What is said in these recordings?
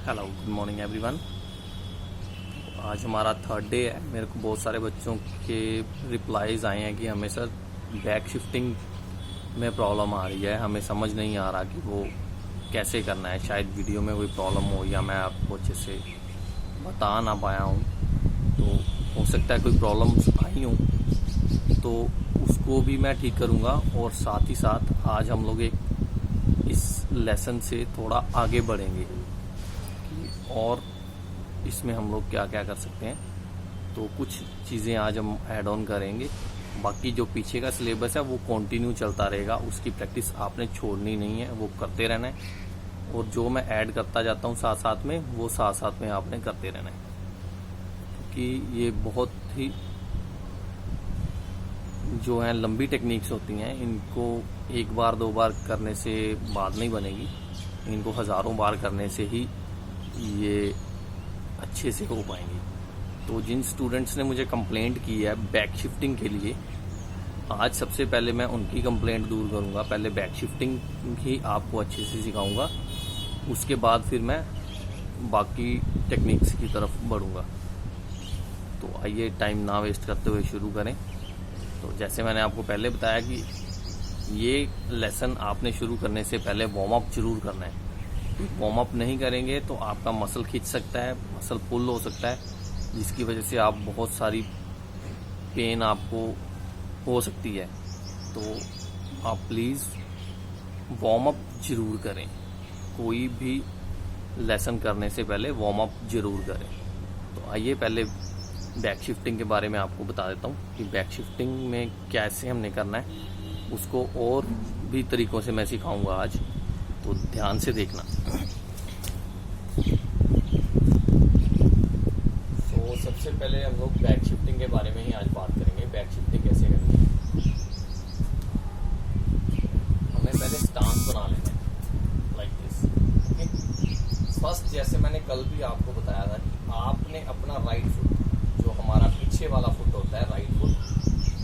Hello, good morning everyone. आज हमारा third day है। मेरे को बहुत सारे बच्चों के रिप्लाईज आए हैं कि हमें सर बैक शिफ्टिंग में प्रॉब्लम आ रही है, हमें समझ नहीं आ रहा कि वो कैसे करना है। शायद वीडियो में कोई प्रॉब्लम हो या मैं आपको अच्छे से बता ना पाया हूँ, तो हो सकता है कोई प्रॉब्लम्स आई हों, तो उसको भी मैं ठीक करूँगा। और साथ ही साथ आज हम लोग एक इस लेसन से थोड़ा आगे बढ़ेंगे और इसमें हम लोग क्या क्या कर सकते हैं। तो कुछ चीज़ें आज हम ऐड ऑन करेंगे। बाकी जो पीछे का सिलेबस है वो कंटिन्यू चलता रहेगा, उसकी प्रैक्टिस आपने छोड़नी नहीं है, वो करते रहना है। और जो मैं ऐड करता जाता हूँ साथ साथ में, वो साथ साथ में आपने करते रहना है, क्योंकि ये बहुत ही जो है लंबी टेक्निक्स होती हैं। इनको एक बार दो बार करने से बात नहीं बनेगी, इनको हज़ारों बार करने से ही ये अच्छे से हो पाएंगे। तो जिन स्टूडेंट्स ने मुझे कंप्लेंट की है बैक शिफ्टिंग के लिए, आज सबसे पहले मैं उनकी कंप्लेंट दूर करूंगा। पहले बैक शिफ्टिंग ही आपको अच्छे से सिखाऊंगा, उसके बाद फिर मैं बाकी टेक्निक्स की तरफ बढ़ूंगा। तो आइए टाइम ना वेस्ट करते हुए शुरू करें। तो जैसे मैंने आपको पहले बताया कि ये लेसन आपने शुरू करने से पहले वार्म अप जरूर करना है। वार्म अप नहीं करेंगे तो आपका मसल खिंच सकता है, मसल पुल हो सकता है, जिसकी वजह से आप बहुत सारी पेन आपको हो सकती है। तो आप प्लीज़ वार्म अप जरूर करें। कोई भी लेसन करने से पहले वार्म अप जरूर करें। तो आइए पहले बैक शिफ्टिंग के बारे में आपको बता देता हूँ कि बैक शिफ्टिंग में कैसे हमने करना है। उसको और भी तरीक़ों से मैं सिखाऊंगा आज, तो ध्यान से देखना। तो सबसे पहले हम लोग बैक शिफ्टिंग के बारे में ही आज बात करेंगे। बैक शिफ्टिंग कैसे करनी है, हमें पहले स्टांस बना लेना है, लाइक दिस। ओके, फर्स्ट जैसे मैंने कल भी आपको बताया था कि आपने अपना राइट फुट, जो हमारा पीछे वाला फुट होता है राइट फुट,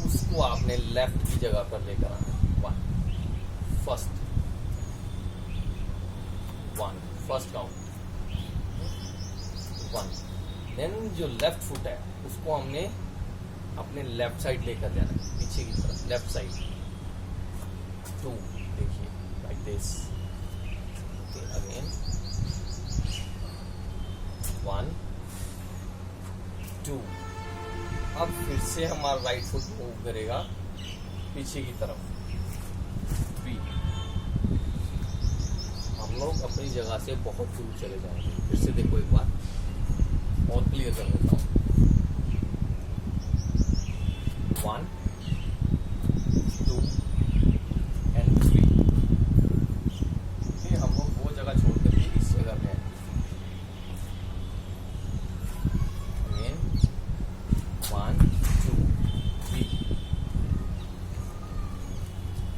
उसको आपने लेफ्ट की जगह पर लेकर आना है। First count 1। देन जो लेफ्ट फुट है उसको हमने अपने लेफ्ट साइड लेकर जाना है, पीछे की तरफ, लेफ्ट साइड। 2, देखिए लाइक दिस। अगेन 1 2। अब फिर से हमारा राइट फुट मूव करेगा पीछे की तरफ। 3। हम लोग अपनी जगह से बहुत दूर चले जाएंगे। फिर से देखो एक बार और क्लियर कर देता हूँ। 1 2 एंड 3। फिर हम लोग वो जगह छोड़ करके इस जगह में अगेन 1 2 3।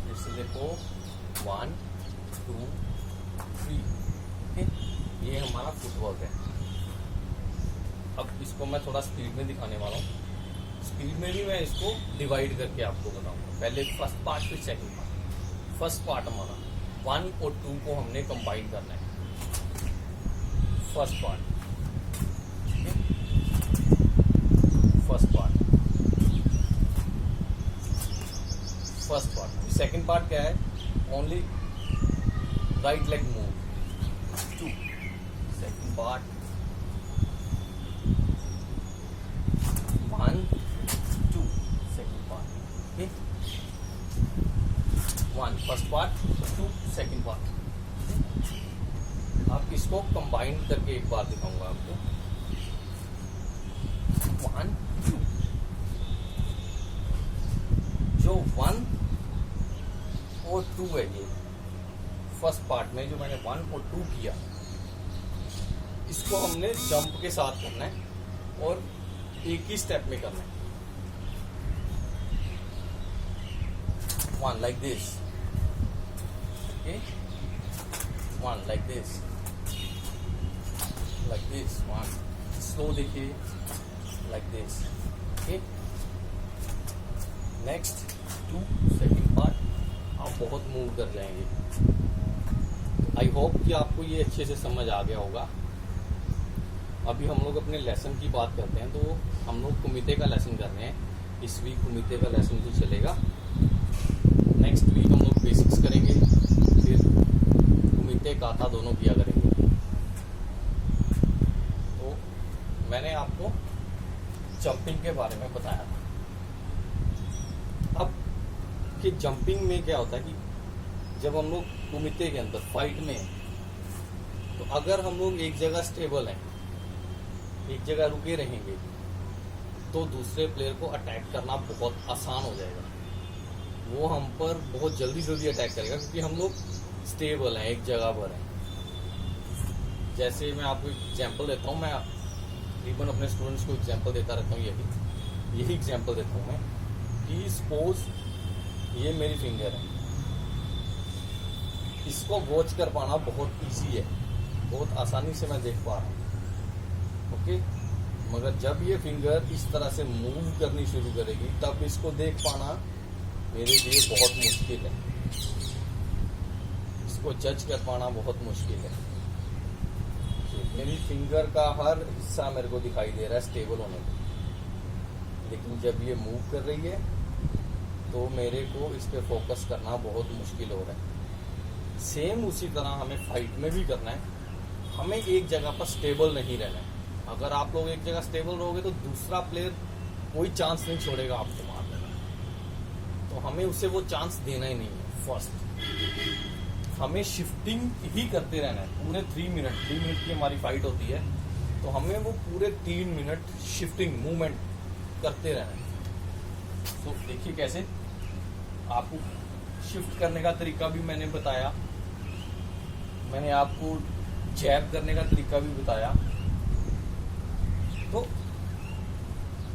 फिर से देखो 1 2 3। ये हमारा फुटवर्क है। अब इसको मैं थोड़ा स्पीड में दिखाने वाला हूँ। स्पीड में भी मैं इसको डिवाइड करके आपको बताऊंगा। पहले फर्स्ट पार्ट, फिर सेकंड पार्ट। फर्स्ट पार्ट हमारा 1 और 2 को हमने कंबाइन करना है। First part, first part, first part. Second part क्या है? Only right leg move. 2 second part, 1 2 second part. Okay, 1 first part, 2 second part. आप इसको कंबाइन करके एक बार दिखाऊंगा आपको। 1 2। जो 1 और 2 है, ये फर्स्ट पार्ट में जो मैंने 1 और 2 किया, इसको हमने जंप के साथ करना है और एक ही स्टेप में करना है। 1 like this, okay, 1 like this, like this. 1 slow देखिए, like this. Okay, next 2 second part. आप बहुत मूव कर जाएंगे। आई होप कि आपको ये अच्छे से समझ आ गया होगा। अभी हम लोग अपने लेसन की बात करते हैं, तो हम लोग कुमिते का लेसन कर रहे हैं। इस वीक कुमिते का लेसन जो चलेगा, नेक्स्ट वीक हम लोग बेसिक्स करेंगे, फिर कुमिते काथा दोनों किया करेंगे। तो मैंने आपको जंपिंग के बारे में बताया था। अब कि जंपिंग में क्या होता है कि जब हम लोग कुमिते के अंदर फाइट में, तो अगर हम लोग एक जगह स्टेबल हैं, एक जगह रुके रहेंगे, तो दूसरे प्लेयर को अटैक करना बहुत आसान हो जाएगा। वो हम पर बहुत जल्दी जल्दी अटैक करेगा, क्योंकि हम लोग स्टेबल हैं, एक जगह पर हैं। जैसे मैं आपको एग्जांपल देता हूँ, मैं तकरीबन अपने स्टूडेंट्स को एग्जांपल देता रहता हूँ, यही एग्जांपल देता हूँ मैं कि सपोज ये मेरी फिंगर है, इसको वॉच कर पाना बहुत इजी है, बहुत आसानी से मैं देख पा रहा हूँ, ओके। मगर जब ये फिंगर इस तरह से मूव करनी शुरू करेगी, तब इसको देख पाना मेरे लिए बहुत मुश्किल है, इसको जज कर पाना बहुत मुश्किल है। मेरी फिंगर का हर हिस्सा मेरे को दिखाई दे रहा है स्टेबल होने को, लेकिन जब ये मूव कर रही है तो मेरे को इस पे फोकस करना बहुत मुश्किल हो रहा है। सेम उसी तरह हमें फाइट में भी करना है, हमें एक जगह पर स्टेबल नहीं रहना है। अगर आप लोग एक जगह स्टेबल रहोगे तो दूसरा प्लेयर कोई चांस नहीं छोड़ेगा आपको मारने का, तो हमें उसे वो चांस देना ही नहीं है। फर्स्ट हमें शिफ्टिंग ही करते रहना है पूरे 3 मिनट की हमारी फाइट होती है, तो हमें वो पूरे 3 मिनट शिफ्टिंग मूवमेंट करते रहना है। तो देखिए कैसे आपको शिफ्ट करने का तरीका भी मैंने बताया, मैंने आपको जैब करने का तरीका भी बताया। तो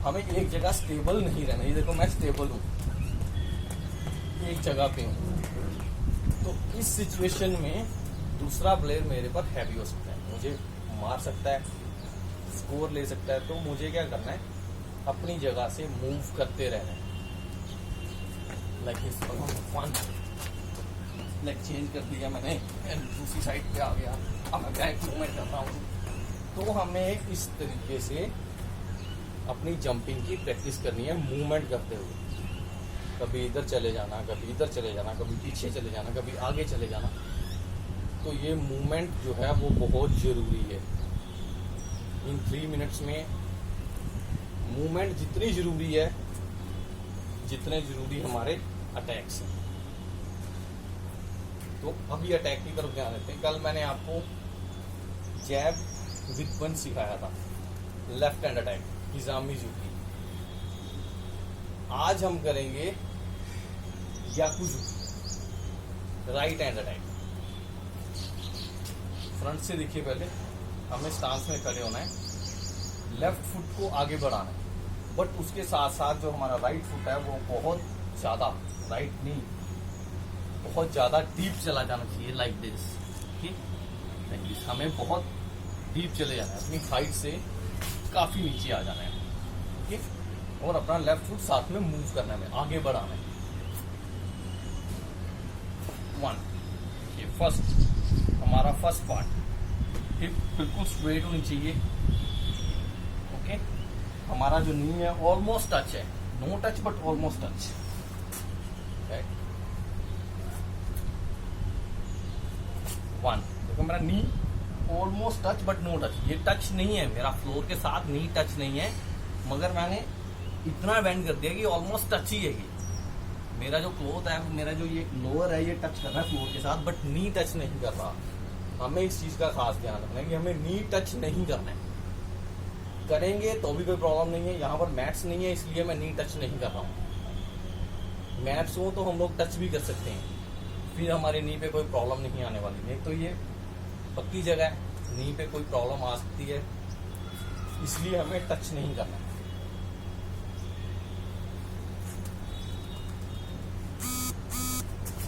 हमें एक जगह स्टेबल नहीं रहना। ये देखो मैं स्टेबल हूँ, एक जगह पे हूँ, तो इस सिचुएशन में दूसरा प्लेयर मेरे पर हैवी हो सकता है, मुझे मार सकता है, स्कोर ले सकता है। तो मुझे क्या करना है, अपनी जगह से मूव करते रहना है। लाइक चेंज कर दिया मैंने, दूसरी साइड पे आ गया, अब मैं बैक मूवमेंट कर रहा हूँ। तो हमें इस तरीके से अपनी जंपिंग की प्रैक्टिस करनी है, मूवमेंट करते हुए। कभी इधर चले जाना, कभी इधर चले जाना, कभी पीछे चले जाना, कभी आगे चले जाना। तो ये मूवमेंट जो है वो बहुत ज़रूरी है। इन 3 मिनट्स में मूवमेंट जितनी ज़रूरी है, जितने ज़रूरी हमारे अटैक्स हैं। तो अभी अटैक की तरफ ध्यान देते हैं। कल मैंने आपको जैब विद पंच सिखाया था, लेफ्ट हैंड अटैक, इजामी जुकी। आज हम करेंगे याकुजुकी, राइट हैंड अटैक। फ्रंट से देखिए, पहले हमें स्टांस में खड़े होना है, लेफ्ट फुट को आगे बढ़ाना है, बट उसके साथ साथ जो हमारा राइट फुट है वो बहुत ज्यादा, राइट नहीं, बहुत ज्यादा डीप चला जाना चाहिए, लाइक दिस, ठीक। हमें बहुत डीप चले जाना है, अपनी हाइट से काफी नीचे आ जाना है, ठीक। और अपना लेफ्ट फुट साथ में मूव करना है, आगे बढ़ाना है। 1, ये फर्स्ट, हमारा फर्स्ट पार्ट, हिप बिल्कुल स्ट्रेट होनी चाहिए, ओके। हमारा जो नी है ऑलमोस्ट टच है, no touch but almost touch, right. 1, देखो मेरा knee almost touch but no touch, ये टच नहीं है, मेरा फ्लोर के साथ नी टच नहीं है, मगर मैंने इतना बेंड कर दिया कि ऑलमोस्ट टच ही है। ये मेरा जो क्लोथ है, मेरा जो ये लोअर है, ये टच कर रहा है फ्लोर के साथ, बट नी टच नहीं कर रहा। हमें इस चीज का खास ध्यान रखना है कि हमें नी टच नहीं करना है। करेंगे तो भी कोई प्रॉब्लम नहीं है, यहाँ पर मैट्स नहीं है इसलिए मैं नी टच नहीं कर रहा हूँ। मैट्स हो तो हम लोग टच भी कर सकते हैं, फिर हमारे नी पे कोई प्रॉब्लम नहीं आने वाली। नहीं तो ये पक्की जगह है, नी पे कोई प्रॉब्लम आ सकती है, इसलिए हमें टच नहीं करना है।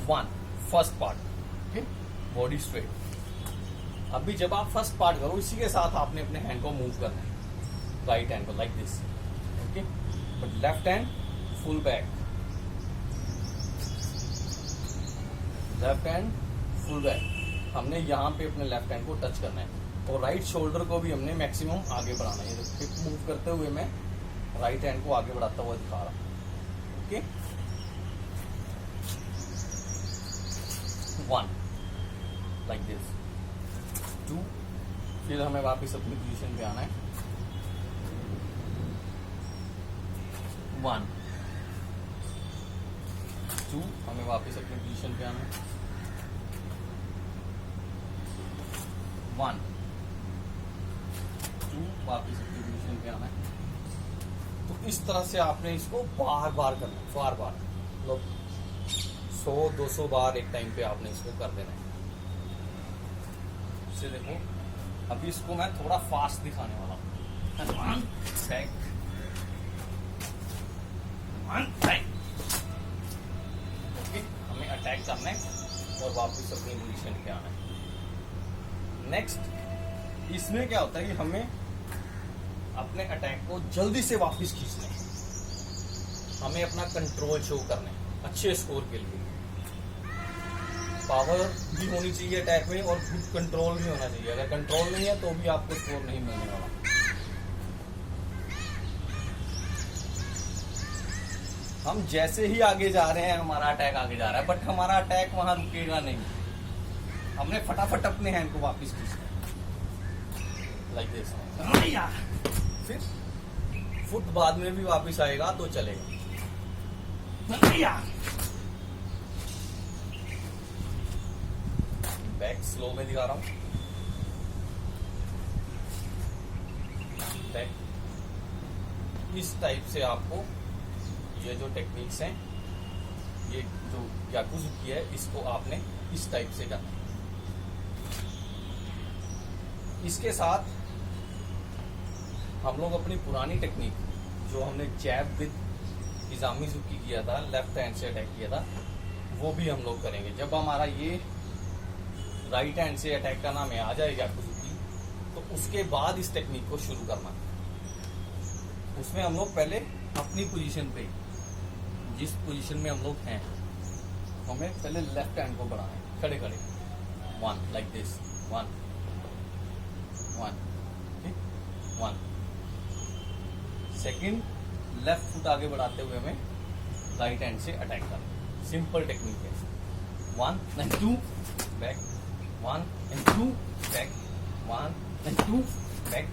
वन, फर्स्ट पार्ट, ठीक, बॉडी स्ट्रेट। अभी जब आप फर्स्ट पार्ट करो, इसी के साथ आपने अपने हैंड को मूव करना है, राइट हैंड को like this, okay, but left hand full back, left hand full back. हमने यहाँ पे अपने लेफ्ट हैंड को टच करना है, और राइट शोल्डर को भी हमने मैक्सिमम आगे बढ़ाना है। हिप मूव करते हुए मैं राइट हैंड को आगे बढ़ाता हुआ दिखा रहा हूँ। ओके, 1 लाइक दिस, 2, फिर हमें वापस अपनी पोजीशन पे आना है, 1, 2, हमें वापस अपनी पोजीशन पे आना है, 1, 2, वापस अपनी पोजीशन पे आना है। तो इस तरह से आपने इसको बार बार करना है, बार बार, मतलब 100-200 बार एक टाइम पे आपने इसको कर देना है। इससे देखो, अभी इसको मैं थोड़ा फास्ट दिखाने वाला हूँ। 1 बैक, 1 बैक। ओके, हमें अटैक करना है और वापस अपनी पोजीशन पे आना है। नेक्स्ट, इसमें क्या होता है कि हमें अपने अटैक को जल्दी से वापस खींचना है, हमें अपना कंट्रोल शो करना है अच्छे स्कोर के लिए। पावर भी होनी चाहिए अटैक में और खुद कंट्रोल भी होना चाहिए। अगर कंट्रोल नहीं है तो भी आपको स्कोर नहीं मिलने वाला। हम जैसे ही आगे जा रहे हैं हमारा अटैक आगे जा रहा है, बट हमारा अटैक वहां रुकेगा नहीं। हमने फटाफट अपने हैंड को वापस खींचना है, लाइक दिस। फिर फुट बाद में भी वापस आएगा तो चलेगा। बैक स्लो में दिखा रहा हूं, बैक। इस टाइप से आपको ये जो टेक्निक्स हैं, ये जो याकुजुकी है, इसको आपने इस टाइप से करना है। इसके साथ हम लोग अपनी पुरानी टेक्निक जो हमने जैब विद इजामीजुकी किया था, लेफ्ट हैंड से अटैक किया था, वो भी हम लोग करेंगे। जब हमारा ये राइट हैंड से अटैक का नाम आ जाएगा याकुजुकी, तो उसके बाद इस टेक्निक को शुरू करना। उसमें हम लोग पहले अपनी पोजीशन पे, जिस पोजीशन में हम लोग हैं, हमें पहले लेफ्ट हैंड को बढ़ाना है खड़े खड़े। 1 like this, 1 1 1। Second, left foot आगे बढ़ाते हुए हमें राइट हैंड से अटैक करना। सिंपल टेक्निक है। 1 and 2 back, 1 and 2 back, 1 and 2 back.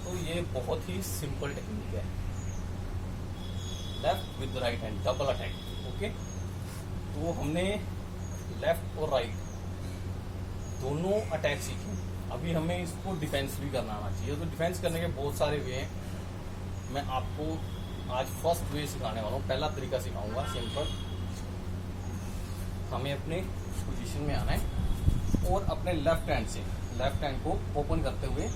तो ये बहुत ही सिंपल टेक्निक है, left with right hand double attack. Okay, तो हमने लेफ्ट और राइट दोनों अटैक सीखे। अभी हमें इसको डिफेंस भी करना आना चाहिए। तो डिफेंस करने के बहुत सारे वे हैं, मैं आपको आज फर्स्ट वे सिखाने वाला हूँ। पहला तरीका सिखाऊंगा सिंपल। हमें अपने पोजीशन में आना है और अपने लेफ्ट हैंड से लेफ्ट हैंड को ओपन करते हुए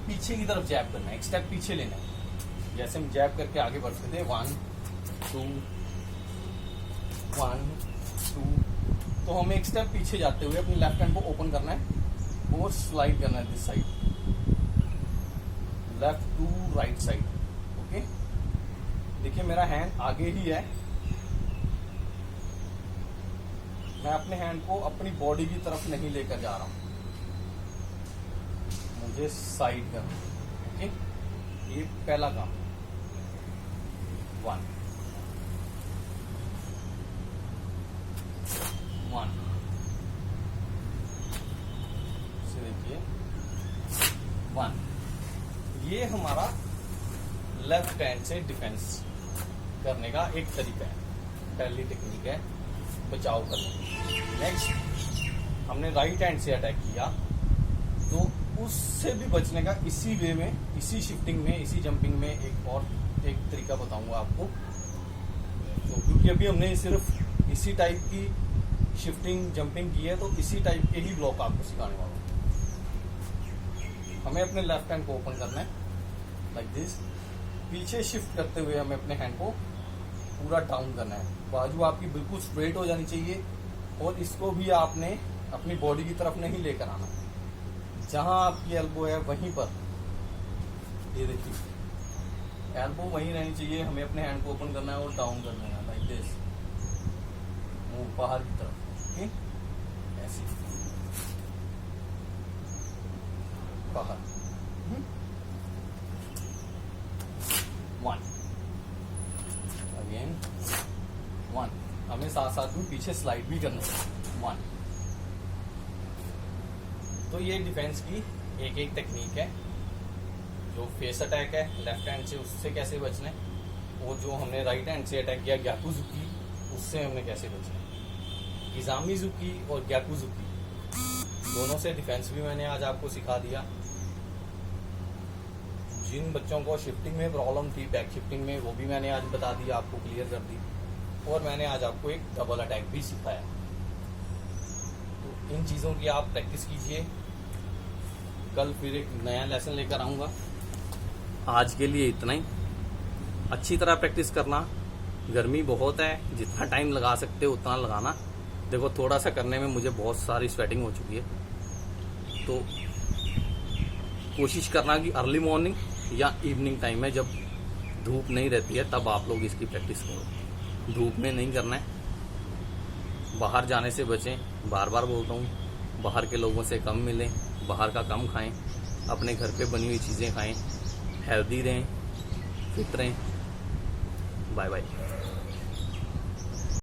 पीछे की तरफ जैब करना है, एक स्टेप पीछे लेना है। जैसे हम जैब करके आगे बढ़ते थे, 1 2 1 2, तो हमें एक स्टेप पीछे जाते हुए अपनी लेफ्ट हैंड को ओपन करना है और स्लाइड करना है this side, left to right side. Okay, देखिए मेरा हैंड आगे ही है, मैं अपने हैंड को अपनी बॉडी की तरफ नहीं लेकर जा रहा हूं, मुझे साइड करना। ओके, ये पहला काम। 1 1 से देखिए 1। ये हमारा लेफ्ट हैंड से डिफेंस करने का एक तरीका है, पहली टेक्निक है बचाव करने की। नेक्स्ट, हमने राइट हैंड से अटैक किया तो उससे भी बचने का इसी वे में, इसी शिफ्टिंग में, इसी जंपिंग में एक और एक तरीका बताऊंगा आपको। तो क्योंकि अभी हमने सिर्फ इसी टाइप की शिफ्टिंग जंपिंग की है, तो इसी टाइप के ही ब्लॉक आपको सिखाने वाला हूँ। हमें अपने लेफ्ट हैंड को ओपन करना है लाइक दिस, पीछे शिफ्ट करते हुए हमें अपने हैंड को पूरा डाउन करना है। बाजू आपकी बिल्कुल स्ट्रेट हो जानी चाहिए और इसको भी आपने अपनी बॉडी की तरफ नहीं लेकर आना। जहां आपकी एल्बो है वहीं पर, ये देखिए एल्बो वहीं रहनी चाहिए। हमें अपने हैंड को ओपन करना है और डाउन करना है लाइक दिस, मुंह बाहर की तरफ। ओके, ऐसे बाहर। 1 अगेन 1। हमें साथ साथ में पीछे स्लाइड भी करना है। 1। तो ये डिफेंस की एक एक टेक्निक है। जो फेस अटैक है लेफ्ट हैंड से, उससे कैसे बचना है, और जो हमने राइट हैंड से अटैक किया ग्याकुजुकी, उससे हमें कैसे बचना है। किजामिजुकी और ग्याकुजुकी दोनों से डिफेंस भी मैंने आज आपको सिखा दिया। जिन बच्चों को शिफ्टिंग में प्रॉब्लम थी, बैक शिफ्टिंग में, वो भी मैंने आज बता दिया, आपको क्लियर कर दी। और मैंने आज आपको एक डबल अटैक भी सिखाया। तो इन चीज़ों की आप प्रैक्टिस कीजिए। कल फिर एक नया लेसन लेकर आऊँगा। आज के लिए इतना ही। अच्छी तरह प्रैक्टिस करना। गर्मी बहुत है, जितना टाइम लगा सकते हो उतना लगाना। देखो थोड़ा सा करने में मुझे बहुत सारी स्वेटिंग हो चुकी है, तो कोशिश करना कि अर्ली मॉर्निंग या इवनिंग टाइम में जब धूप नहीं रहती है तब आप लोग इसकी प्रैक्टिस करो। धूप में नहीं करना है। बाहर जाने से बचें। बार बार बोलता हूँ, बाहर के लोगों से कम मिलें, बाहर का कम खाएं, अपने घर पे बनी हुई चीज़ें खाएं, हेल्दी रहें, फिट रहें। Bye bye.